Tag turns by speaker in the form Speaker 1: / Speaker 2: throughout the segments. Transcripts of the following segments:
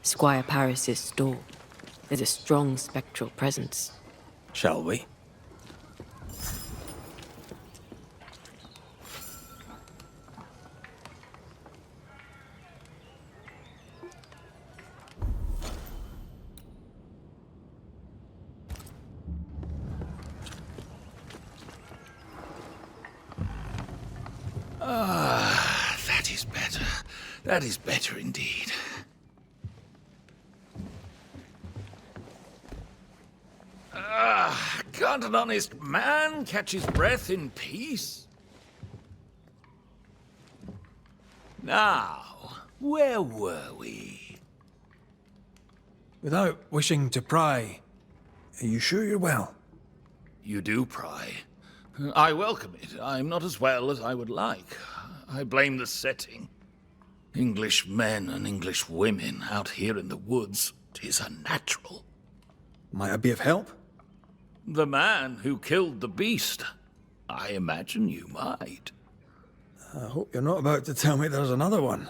Speaker 1: Squire Parris's store. There's a strong spectral presence.
Speaker 2: Shall we?
Speaker 3: That is better. That is better indeed. Can't an honest man catch his breath in peace? Now, where were we?
Speaker 2: Without wishing to pry, are you sure you're well?
Speaker 3: You do pry. I welcome it. I'm not as well as I would like. I blame the setting. English men and English women out here in the woods. 'Tis unnatural.
Speaker 2: Might I be of help?
Speaker 3: The man who killed the beast. I imagine you might.
Speaker 2: I hope you're not about to tell me there's another one.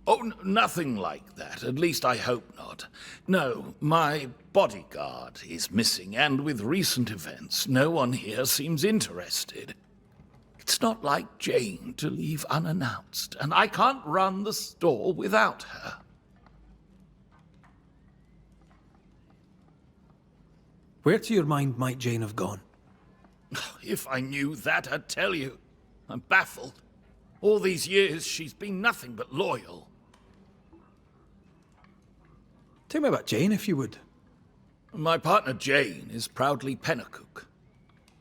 Speaker 3: Oh, nothing like that. At least I hope not. No, my bodyguard is missing, and with recent events, no one here seems interested. It's not like Jane to leave unannounced, and I can't run the store without her.
Speaker 2: Where to your mind might Jane have gone?
Speaker 3: If I knew that, I'd tell you. I'm baffled. All these years, she's been nothing but loyal.
Speaker 2: Tell me about Jane, if you would.
Speaker 3: My partner Jane is proudly Pennacook.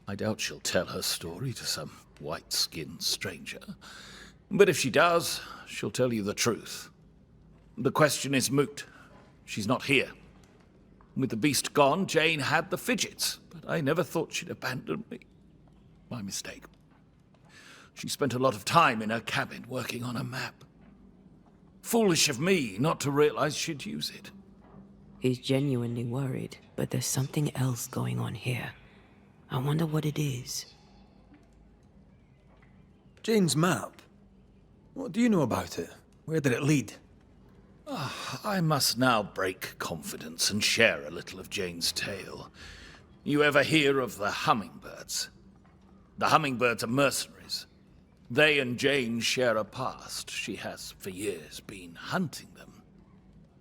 Speaker 3: I doubt she'll tell her story to some white-skinned stranger. But if she does, she'll tell you the truth. The question is moot. She's not here. With the beast gone, Jane had the fidgets, but I never thought she'd abandon me. My mistake. She spent a lot of time in her cabin working on a map. Foolish of me not to realize she'd use it.
Speaker 1: He's genuinely worried, but there's something else going on here. I wonder what it is.
Speaker 2: Jane's map. What do you know about it? Where did it lead?
Speaker 3: I must now break confidence and share a little of Jane's tale. You ever hear of the hummingbirds? The hummingbirds are mercenaries. They and Jane share a past. She has, for years, been hunting them.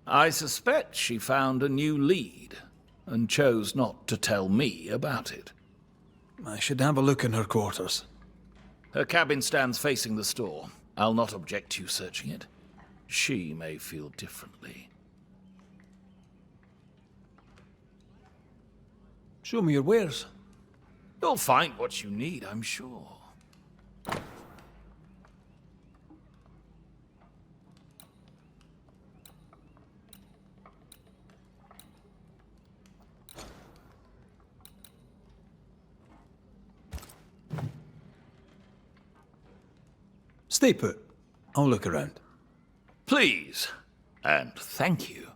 Speaker 3: I suspect she found a new lead, and chose not to tell me about it.
Speaker 2: I should have a look in her quarters.
Speaker 3: Her cabin stands facing the store. I'll not object to you searching it. She may feel differently.
Speaker 2: Show me your wares.
Speaker 3: You'll find what you need, I'm sure.
Speaker 2: Stay put. I'll look around.
Speaker 3: Please, and thank you.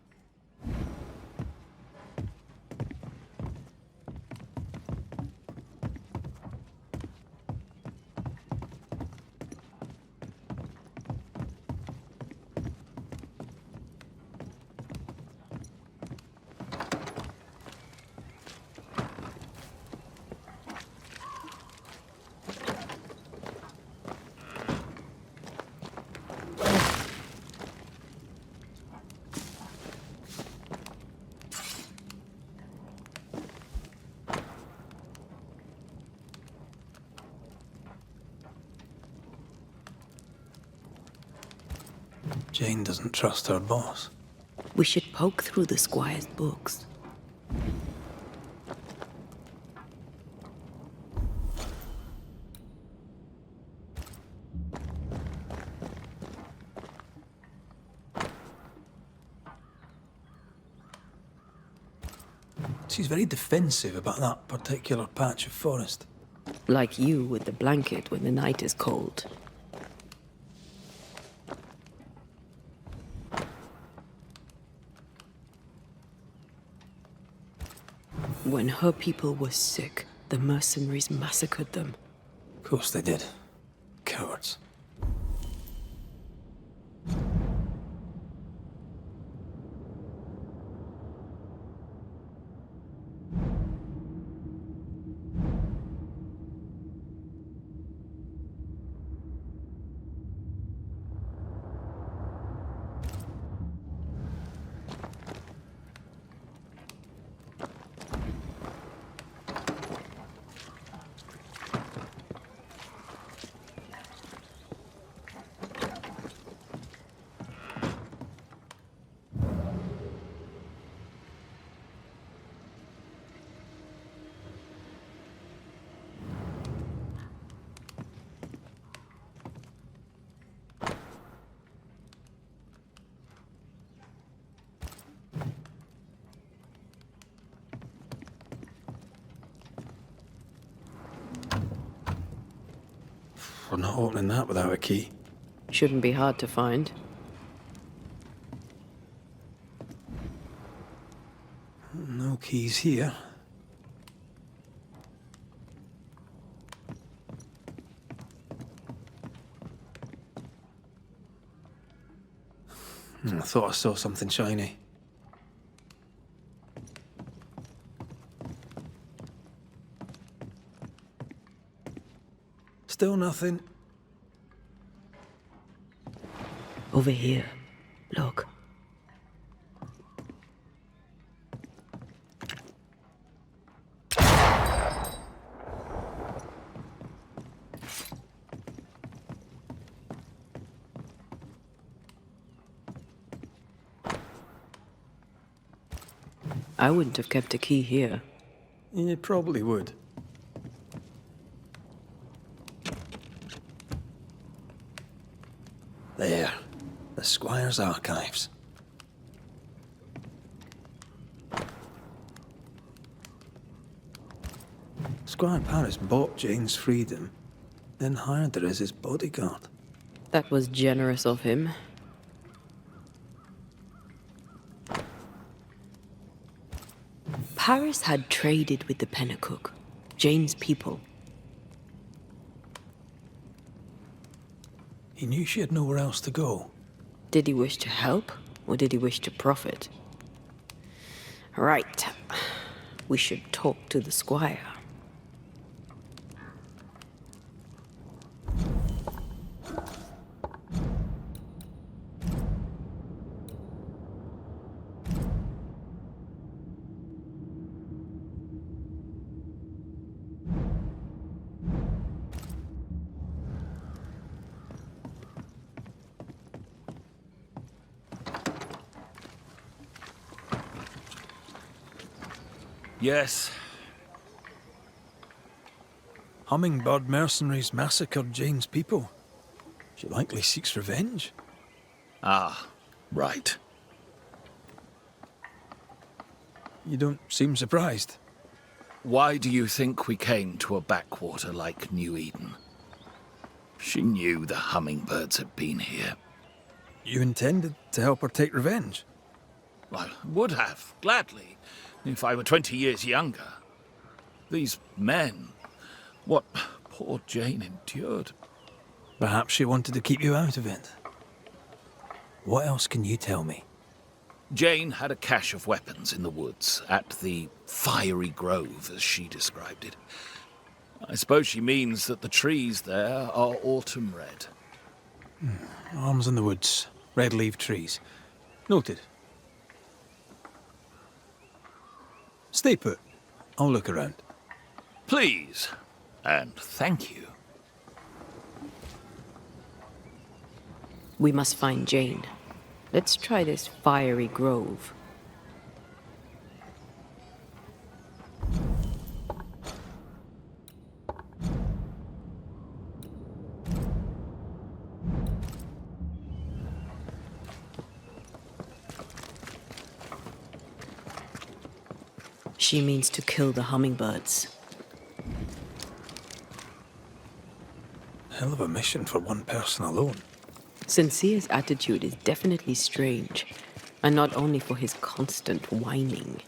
Speaker 2: Jane doesn't trust her boss.
Speaker 1: We should poke through the Squire's books.
Speaker 2: She's very defensive about that particular patch of forest.
Speaker 1: Like you with the blanket when the night is cold. When her people were sick, the mercenaries massacred them.
Speaker 2: Of course they did. Cowards. We're not opening that without a key.
Speaker 1: Shouldn't be hard to find.
Speaker 2: No keys here. I thought I saw something shiny. Still nothing.
Speaker 1: Over here. Look. I wouldn't have kept a key here.
Speaker 2: You probably would. There. The Squire's archives. Squire Parris bought Jane's freedom, then hired her as his bodyguard.
Speaker 1: That was generous of him. Parris had traded with the Pennacook, Jane's people.
Speaker 2: He knew she had nowhere else to go.
Speaker 1: Did he wish to help, or did he wish to profit? Right. We should talk to the Squire.
Speaker 3: Yes.
Speaker 2: Hummingbird mercenaries massacred Jane's people. She likely seeks revenge.
Speaker 3: Ah, right.
Speaker 2: You don't seem surprised.
Speaker 3: Why do you think we came to a backwater like New Eden? She knew the hummingbirds had been here.
Speaker 2: You intended to help her take revenge?
Speaker 3: I would have, gladly, if I were 20 years younger. These men, what poor Jane endured.
Speaker 2: Perhaps she wanted to keep you out of it. What else can you tell me?
Speaker 3: Jane had a cache of weapons in the woods, at the fiery grove, as she described it. I suppose she means that the trees there are autumn red.
Speaker 2: Arms in the woods, red-leaved trees. Noted. Stay put. I'll look around.
Speaker 3: Please, and thank you.
Speaker 1: We must find Jane. Let's try this fiery grove. She means to kill the hummingbirds.
Speaker 2: Hell of a mission for one person alone.
Speaker 1: Sincere's attitude is definitely strange, and not only for his constant whining.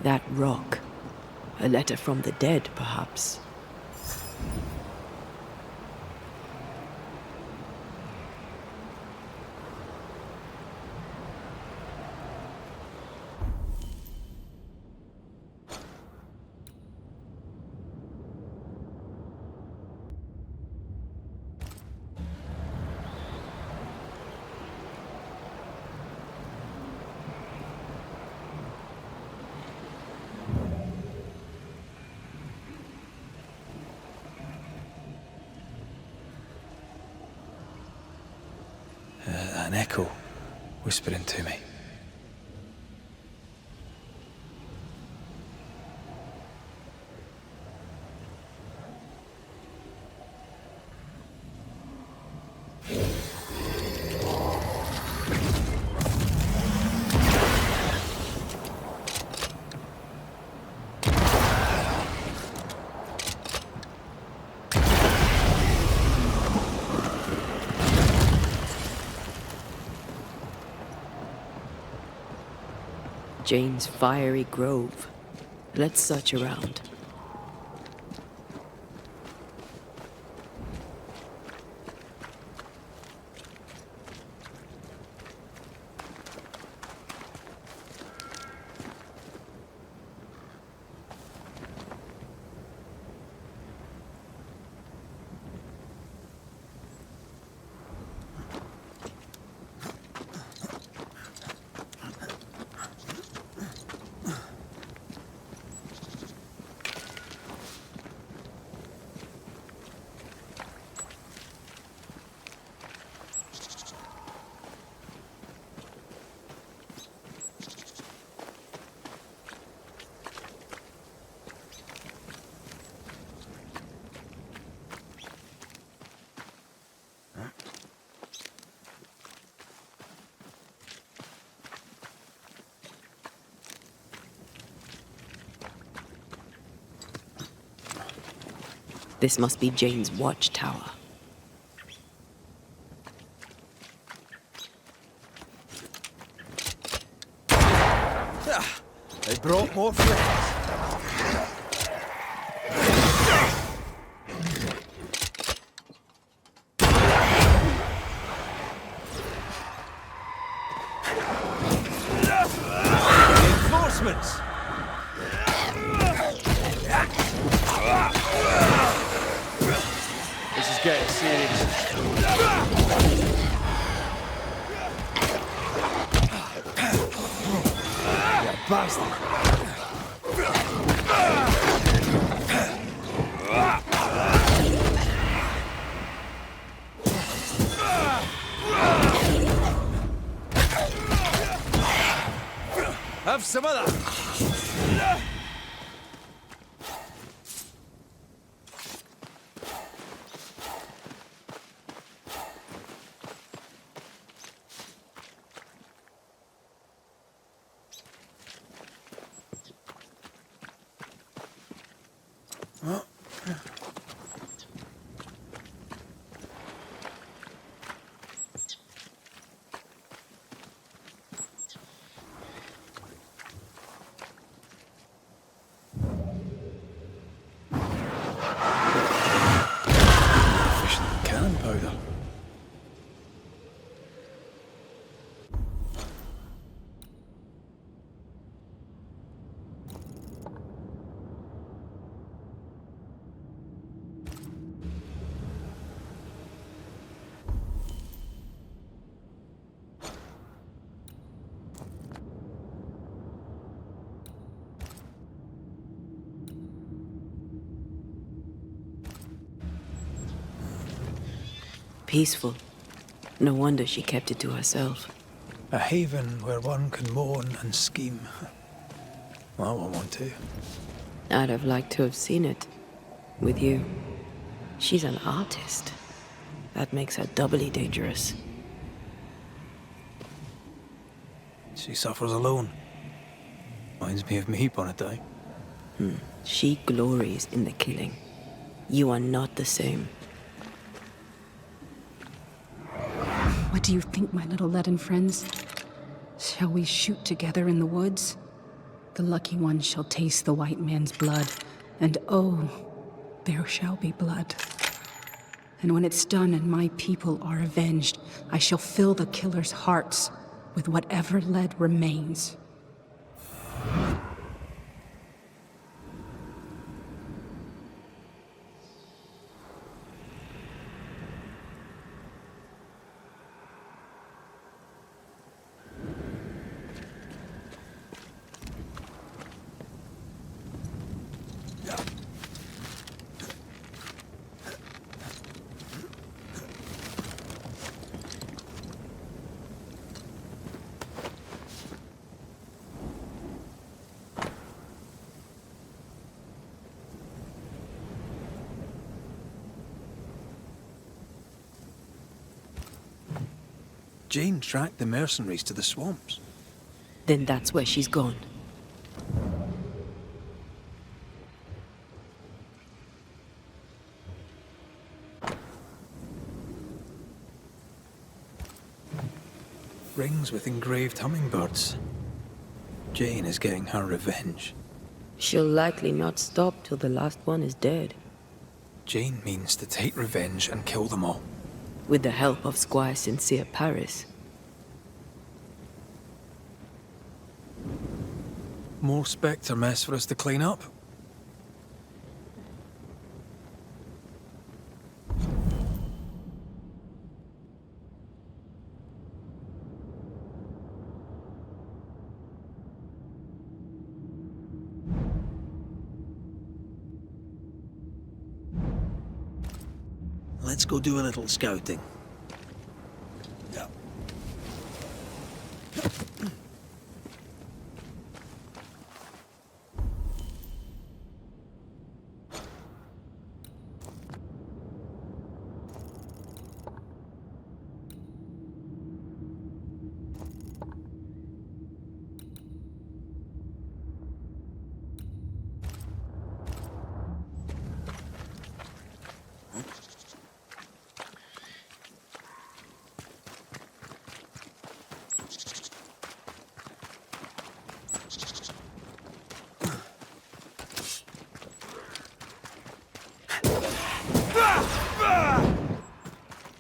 Speaker 1: That rock. A letter from the dead, perhaps.
Speaker 2: An echo whispering to me.
Speaker 1: Jane's fiery grove. Let's search around. This must be Jane's watchtower.
Speaker 2: They brought more friends. Reinforcements!
Speaker 4: This is getting serious.
Speaker 2: You bastard! Have some of that! Cannon powder.
Speaker 1: Peaceful. No wonder she kept it to herself.
Speaker 2: A haven where one can mourn and scheme. Well, I won't want to.
Speaker 1: I'd have liked to have seen it. With you. She's an artist. That makes her doubly dangerous.
Speaker 2: She suffers alone. Reminds me of me upon a time.
Speaker 1: She glories in the killing. You are not the same.
Speaker 5: What do you think, my little leaden friends? Shall we shoot together in the woods? The lucky one shall taste the white man's blood, and oh, there shall be blood. And when it's done and my people are avenged, I shall fill the killer's hearts with whatever lead remains.
Speaker 2: Jane tracked the mercenaries to the swamps.
Speaker 1: Then that's where she's gone.
Speaker 2: Rings with engraved hummingbirds. Jane is getting her revenge.
Speaker 1: She'll likely not stop till the last one is dead.
Speaker 2: Jane means to take revenge and kill them all.
Speaker 1: With the help of Squire Sincere Parris.
Speaker 2: More Spectre mess for us to clean up.
Speaker 4: Let's go do a little scouting.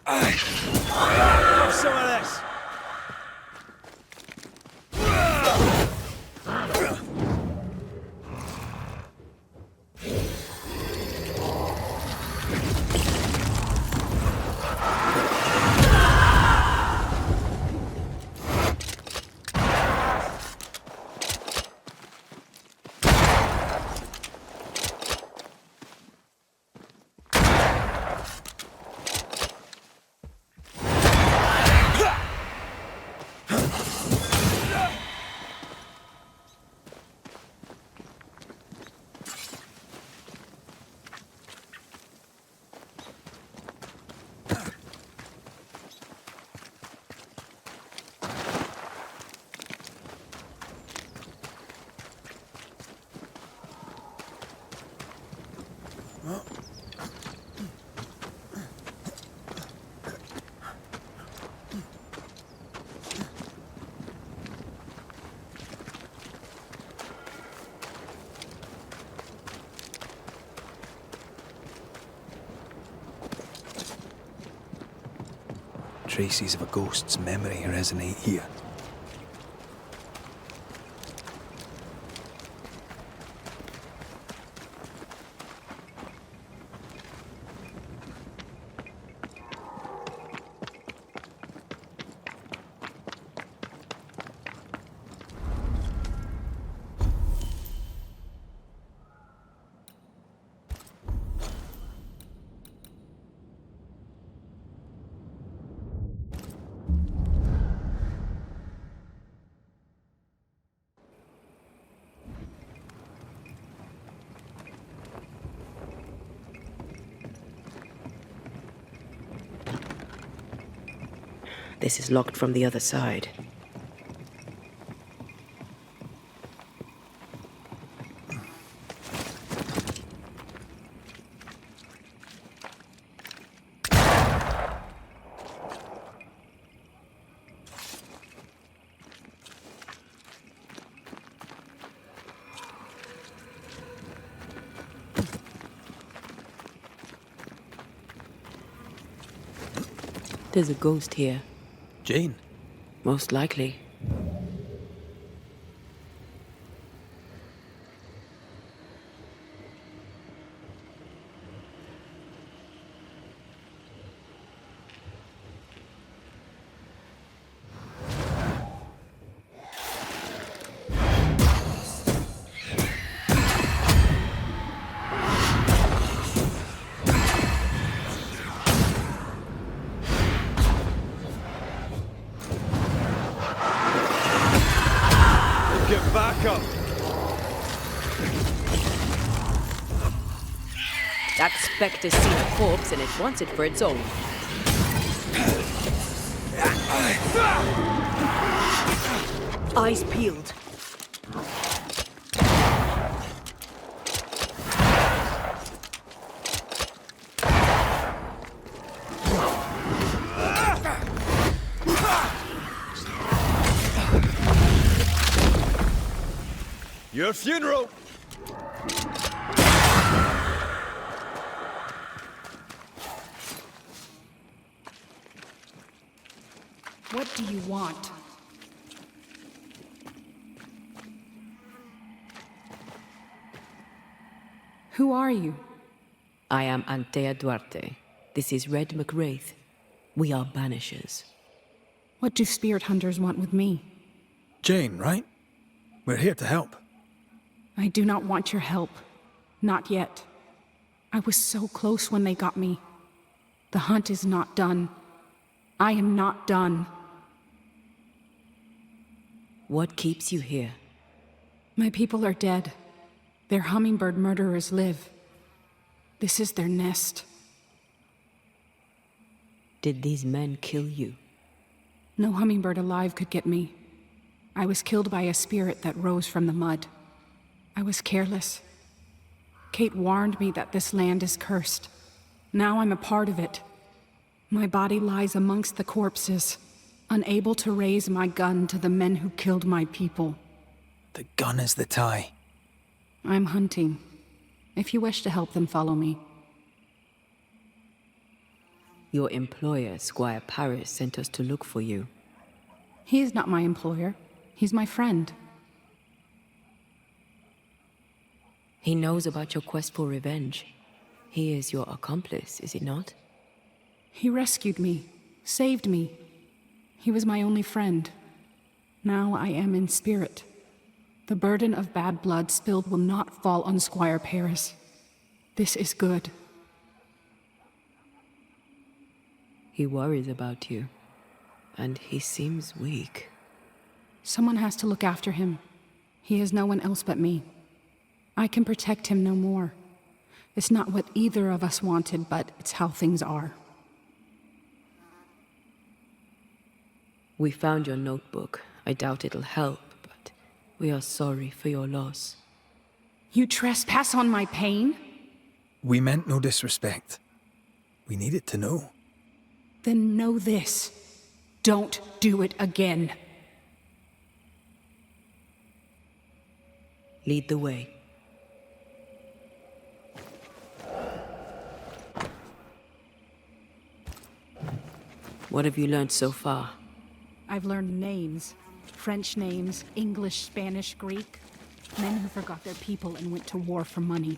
Speaker 2: Have some of this! Traces of a ghost's memory resonate here.
Speaker 1: This is locked from the other side. There's a ghost here.
Speaker 2: Jane?
Speaker 1: Most likely.
Speaker 2: Get back up!
Speaker 1: That spectre's seen a corpse and it wants it for its own. Eyes peeled.
Speaker 6: Your funeral!
Speaker 5: What do you want? Who are you?
Speaker 1: I am Antea Duarte. This is Red McWraith. We are Banishers.
Speaker 5: What do spirit hunters want with me?
Speaker 2: Jane, right? We're here to help.
Speaker 5: I do not want your help. Not yet. I was so close when they got me. The hunt is not done. I am not done.
Speaker 1: What keeps you here?
Speaker 5: My people are dead. Their hummingbird murderers live. This is their nest.
Speaker 1: Did these men kill you?
Speaker 5: No hummingbird alive could get me. I was killed by a spirit that rose from the mud. I was careless. Kate warned me that this land is cursed. Now I'm a part of it. My body lies amongst the corpses, unable to raise my gun to the men who killed my people.
Speaker 2: The gun is the tie.
Speaker 5: I'm hunting. If you wish to help, then follow me.
Speaker 1: Your employer, Squire Parris, sent us to look for you.
Speaker 5: He is not my employer. He's my friend.
Speaker 1: He knows about your quest for revenge. He is your accomplice, is he not?
Speaker 5: He rescued me, saved me. He was my only friend. Now I am in spirit. The burden of bad blood spilled will not fall on Squire Parris. This is good.
Speaker 1: He worries about you, and he seems weak.
Speaker 5: Someone has to look after him. He has no one else but me. I can protect him no more. It's not what either of us wanted, but it's how things are.
Speaker 1: We found your notebook. I doubt it'll help, but we are sorry for your loss.
Speaker 5: You trespass on my pain?
Speaker 2: We meant no disrespect. We needed to know.
Speaker 5: Then know this. Don't do it again.
Speaker 1: Lead the way. What have you learned so far?
Speaker 5: I've learned names. French names, English, Spanish, Greek. Men who forgot their people and went to war for money.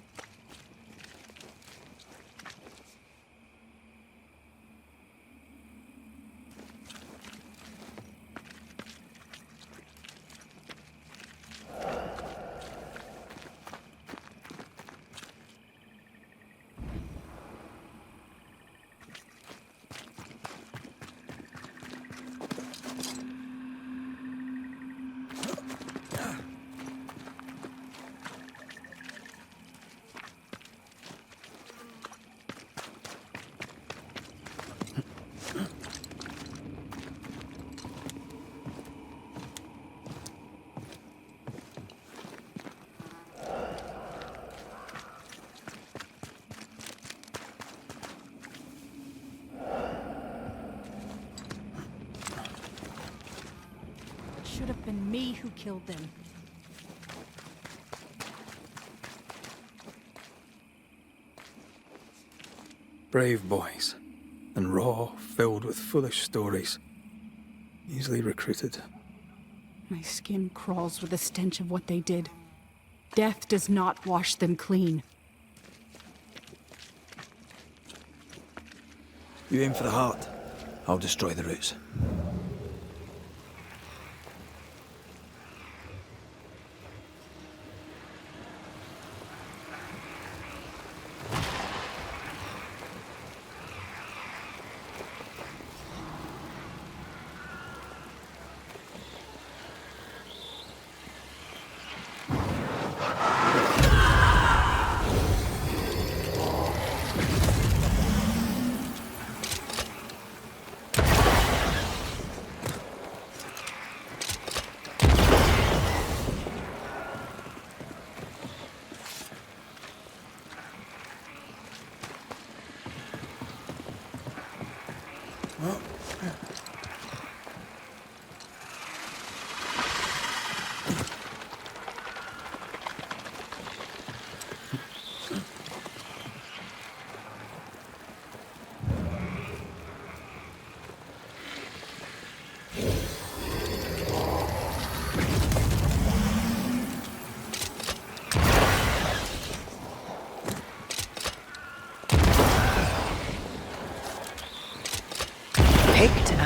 Speaker 5: Should have been me who killed them.
Speaker 2: Brave boys. And raw, filled with foolish stories. Easily recruited.
Speaker 5: My skin crawls with the stench of what they did. Death does not wash them clean.
Speaker 4: You aim for the heart. I'll destroy the roots.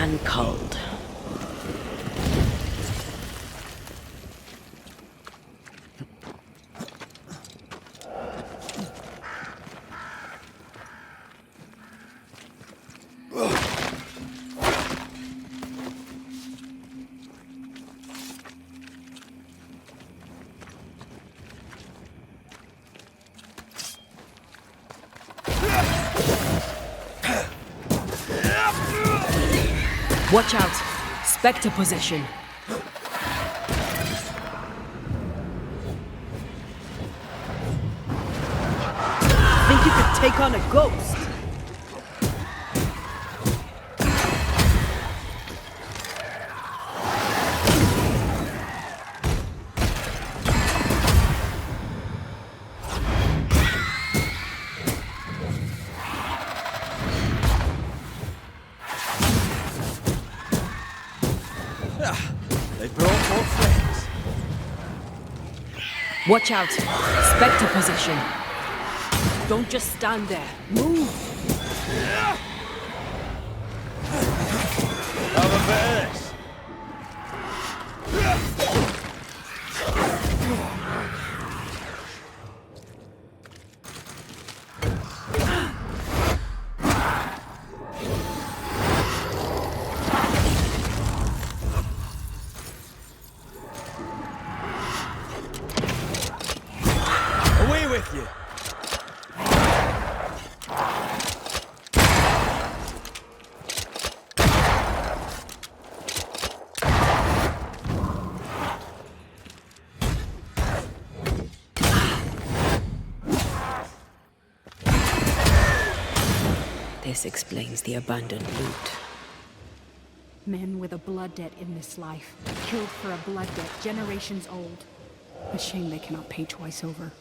Speaker 1: and cold. Watch out! Spectre possession! Think you could take on a ghost?
Speaker 2: They brought more friends.
Speaker 1: Watch out! Spectre possession! Don't just stand there. Move!
Speaker 2: Have a bit of this. Away with you.
Speaker 1: This explains the abandoned loot.
Speaker 5: Men with a blood debt in this life, killed for a blood debt generations old. A shame they cannot pay twice over.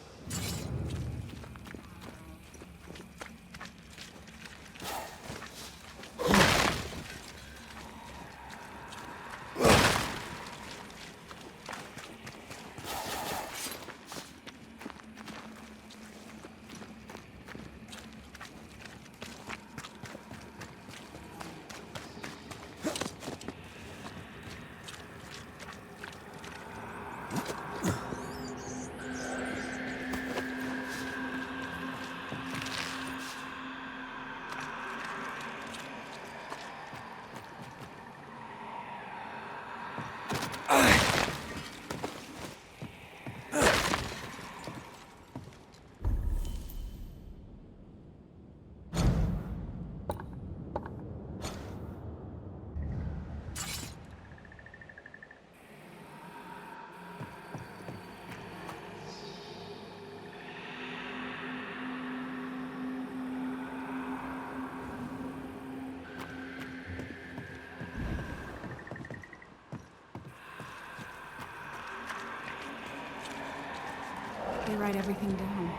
Speaker 5: They write everything down,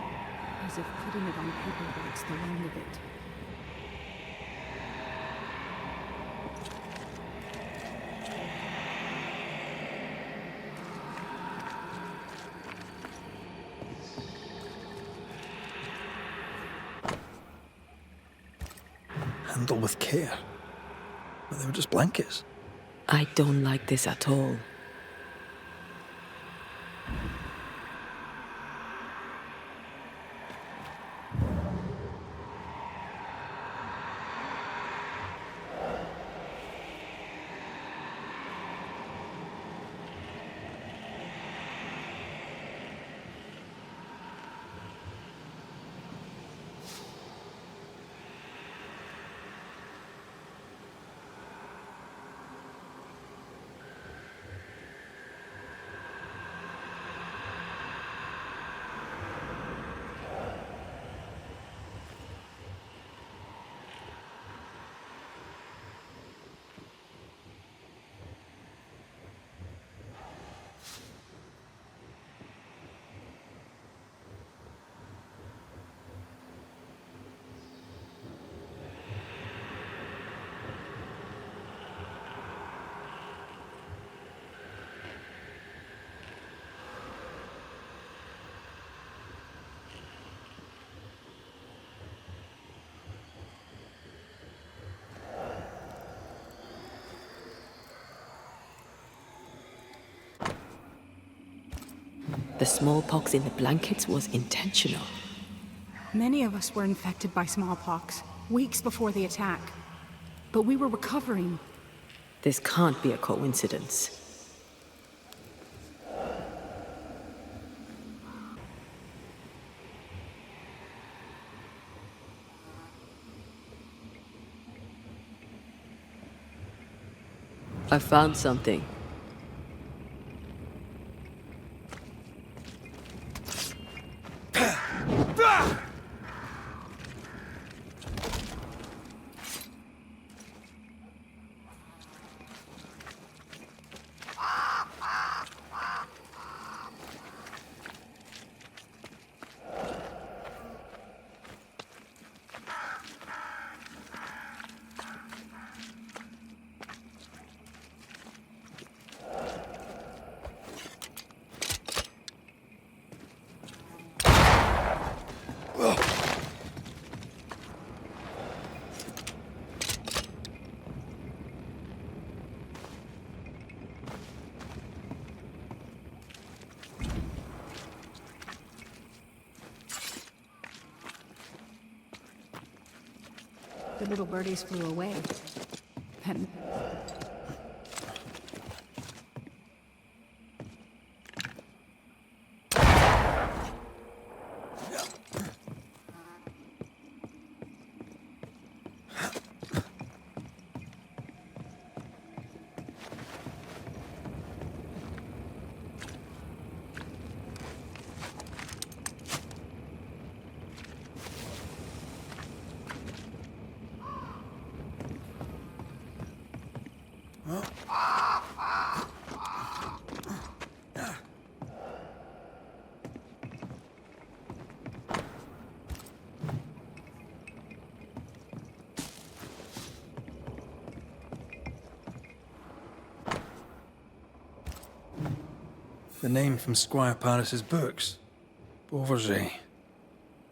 Speaker 5: as if putting it on paper breaks the wind of it.
Speaker 2: Handle with care. But they were just blankets.
Speaker 1: I don't like this at all. The smallpox in the blankets was intentional.
Speaker 5: Many of us were infected by smallpox, weeks before the attack. But we were recovering.
Speaker 1: This can't be a coincidence. I found something.
Speaker 5: The little birdies flew away. Then...
Speaker 2: The name from Squire Parris's books. Beauverger.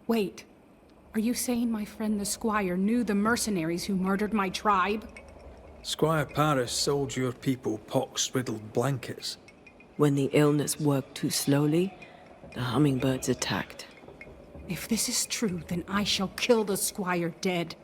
Speaker 5: Wait. Are you saying my friend the Squire knew the mercenaries who murdered my tribe?
Speaker 2: Squire Parris sold your people pox-riddled blankets.
Speaker 1: When the illness worked too slowly, the hummingbirds attacked.
Speaker 5: If this is true, then I shall kill the Squire dead.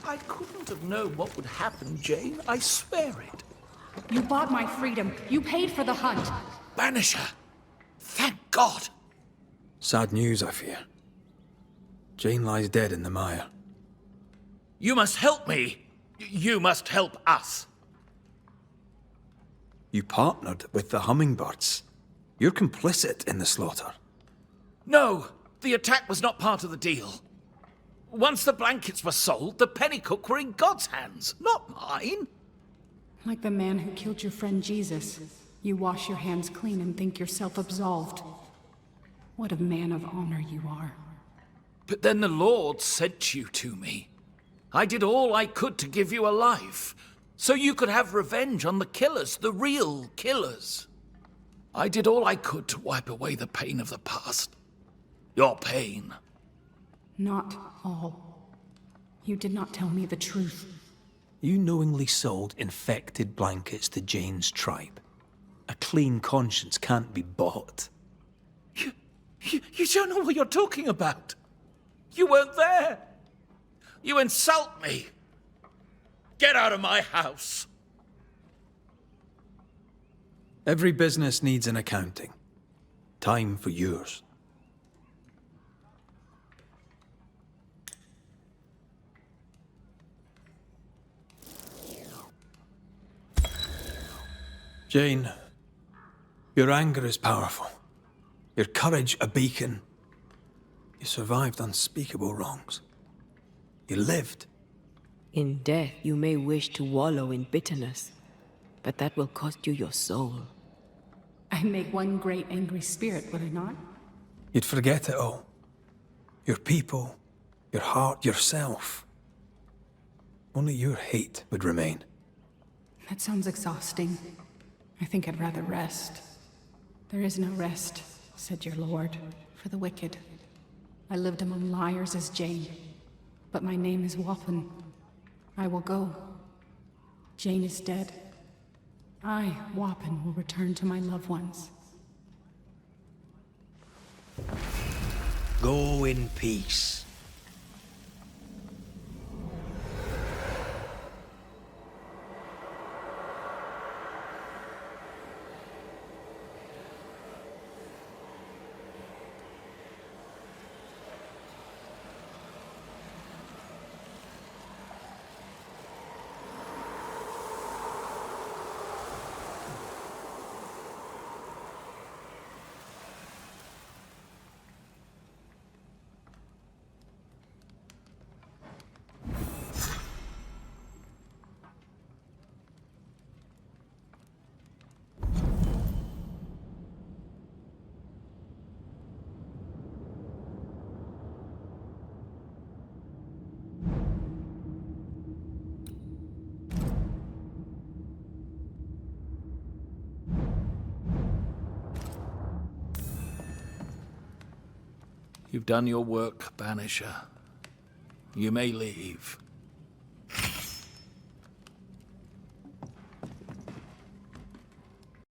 Speaker 3: I couldn't have known what would happen, Jane. I swear it.
Speaker 5: You bought my freedom. You paid for the hunt.
Speaker 3: Banisher! Thank God!
Speaker 2: Sad news, I fear. Jane lies dead in the mire.
Speaker 3: You must help me. You must help us.
Speaker 2: You partnered with the hummingbirds. You're complicit in the slaughter.
Speaker 3: No, the attack was not part of the deal. Once the blankets were sold, the pennycook were in God's hands, not mine.
Speaker 5: Like the man who killed your friend Jesus. You wash your hands clean and think yourself absolved. What a man of honor you are.
Speaker 3: But then the Lord sent you to me. I did all I could to give you a life, so you could have revenge on the killers, the real killers. I did all I could to wipe away the pain of the past. Your pain.
Speaker 5: Not all. You did not tell me the truth.
Speaker 2: You knowingly sold infected blankets to Jane's tribe. A clean conscience can't be bought.
Speaker 3: You don't know what you're talking about. You weren't there. You insult me. Get out of my house.
Speaker 2: Every business needs an accounting. Time for yours. Jane, your anger is powerful. Your courage a beacon. You survived unspeakable wrongs. You lived.
Speaker 1: In death, you may wish to wallow in bitterness, but that will cost you your soul.
Speaker 5: I make one great angry spirit, would I not?
Speaker 2: You'd forget it all. Your people, your heart, yourself. Only your hate would remain.
Speaker 5: That sounds exhausting. I think I'd rather rest. There is no rest, said your lord, for the wicked. I lived among liars as Jane, but my name is Wappen. I will go. Jane is dead. I, Wappen, will return to my loved ones.
Speaker 4: Go in peace.
Speaker 3: You've done your work, Banisher. You may leave.